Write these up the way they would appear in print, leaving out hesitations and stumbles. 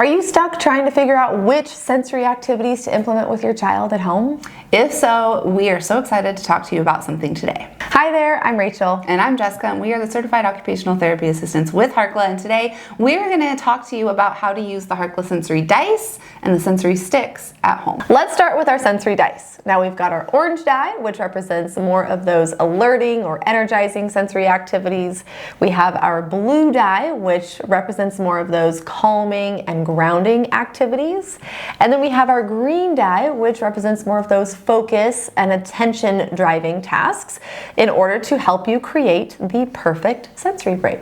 Are you stuck trying to figure out which sensory activities to implement with your child at home? If so, we are so excited to talk to you about something today. Hi there, I'm Rachel. And I'm Jessica, and we are the Certified Occupational Therapy Assistants with Harkla. And today we are going to talk to you about how to use the Harkla sensory dice and the sensory sticks at home. Let's start with our sensory dice. Now we've got our orange die, which represents more of those alerting or energizing sensory activities. We have our blue die, which represents more of those calming and grounding activities. And then we have our green die, which represents more of those focus and attention driving tasks in order to help you create the perfect sensory break.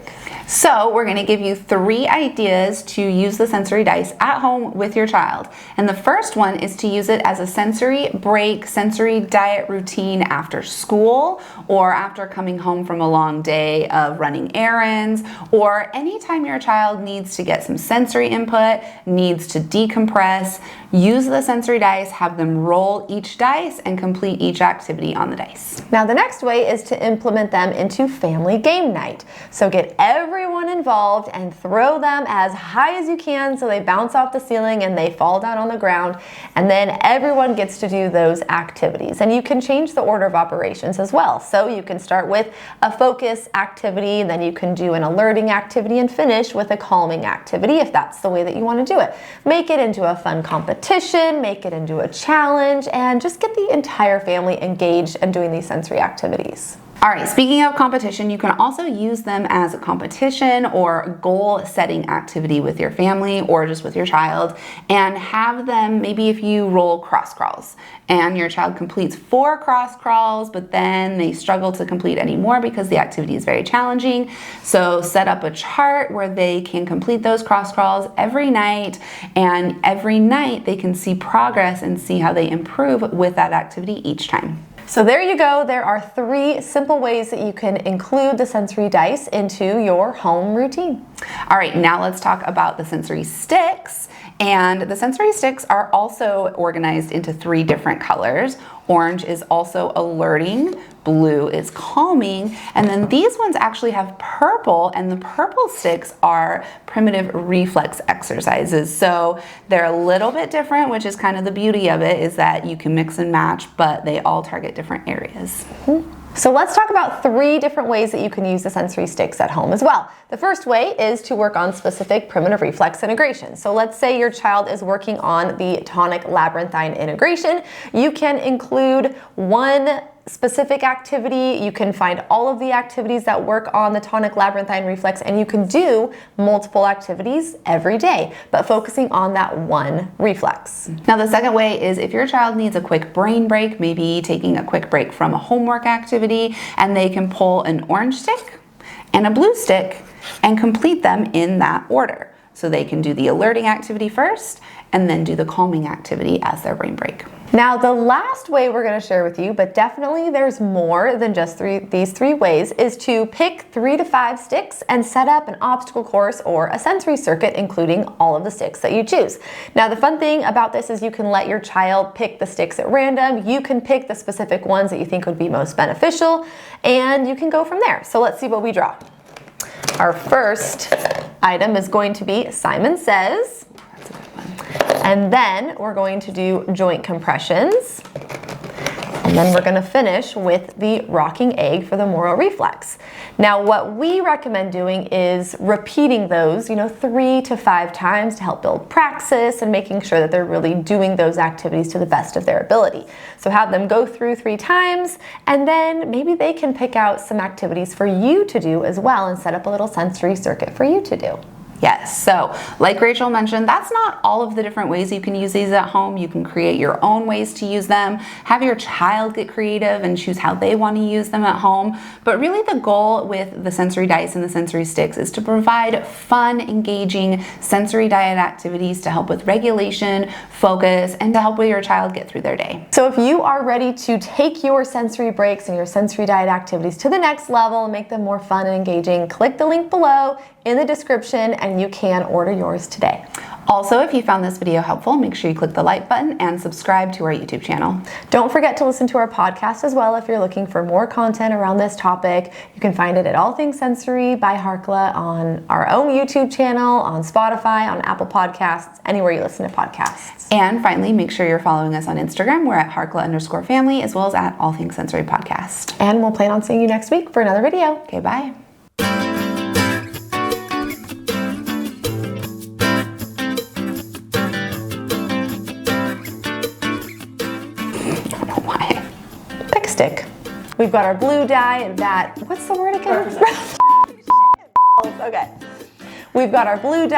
So we're going to give you 3 ideas to use the sensory dice at home with your child. And the first one is to use it as a sensory break, sensory diet routine after school or after coming home from a long day of running errands, or anytime your child needs to get some sensory input, needs to decompress. Use the sensory dice, have them roll each dice and complete each activity on the dice. Now the next way is to implement them into family game night. So get everyone involved and throw them as high as you can so they bounce off the ceiling and they fall down on the ground, and then everyone gets to do those activities. And you can change the order of operations as well. So you can start with a focus activity, and then you can do an alerting activity and finish with a calming activity if that's the way that you want to do it. Make it into a fun competition, make it into a challenge, and just get the entire family engaged in doing these sensory activities. All right, speaking of competition, you can also use them as a competition or goal setting activity with your family or just with your child, and have them, maybe if you roll cross crawls and your child completes 4 cross crawls, but then they struggle to complete any more because the activity is very challenging. So set up a chart where they can complete those cross crawls every night, and every night they can see progress and see how they improve with that activity each time. So there you go. There are 3 simple ways that you can include the sensory dice into your home routine. All right, now let's talk about the sensory sticks. And the sensory sticks are also organized into 3 different colors. Orange is also alerting, blue is calming, and then these ones actually have purple, and the purple sticks are primitive reflex exercises. So they're a little bit different, which is kind of the beauty of it, is that you can mix and match, but they all target different areas. So let's talk about 3 different ways that you can use the sensory sticks at home as well. The first way is to work on specific primitive reflex integration. So let's say your child is working on the tonic labyrinthine integration. You can include one specific activity. You can find all of the activities that work on the tonic labyrinthine reflex, and you can do multiple activities every day, but focusing on that one reflex. Now the second way is if your child needs a quick brain break, maybe taking a quick break from a homework activity, and they can pull an orange stick and a blue stick and complete them in that order. So they can do the alerting activity first and then do the calming activity as their brain break. Now the last way we're going to share with you, but definitely there's more than just these 3 ways, is to pick 3 to 5 sticks and set up an obstacle course or a sensory circuit, including all of the sticks that you choose. Now the fun thing about this is you can let your child pick the sticks at random. You can pick the specific ones that you think would be most beneficial, and you can go from there. So let's see what we draw. Our first item is going to be Simon Says. That's a good one. And then we're going to do joint compressions. And then we're going to finish with the rocking egg for the moral reflex. Now what we recommend doing is repeating those, 3 to 5 times to help build praxis and making sure that they're really doing those activities to the best of their ability. So have them go through 3 times, and then maybe they can pick out some activities for you to do as well and set up a little sensory circuit for you to do. Yes, so like Rachel mentioned, that's not all of the different ways you can use these at home. You can create your own ways to use them. Have your child get creative and choose how they want to use them at home. But really the goal with the sensory dice and the sensory sticks is to provide fun, engaging sensory diet activities to help with regulation, focus, and to help with your child get through their day. So if you are ready to take your sensory breaks and your sensory diet activities to the next level and make them more fun and engaging, click the link below in the description and you can order yours today. Also, if you found this video helpful, make sure you click the like button and subscribe to our YouTube channel. Don't forget to listen to our podcast as well if you're looking for more content around this topic. You can find it at All Things Sensory by Harkla on our own YouTube channel, on Spotify, on Apple Podcasts, anywhere you listen to podcasts. And finally, make sure you're following us on Instagram. We're at Harkla_family, as well as at All Things Sensory Podcast. And we'll plan on seeing you next week for another video. Okay, bye. Stick. We've got our blue dye that, what's the word again? Okay. We've got our blue dye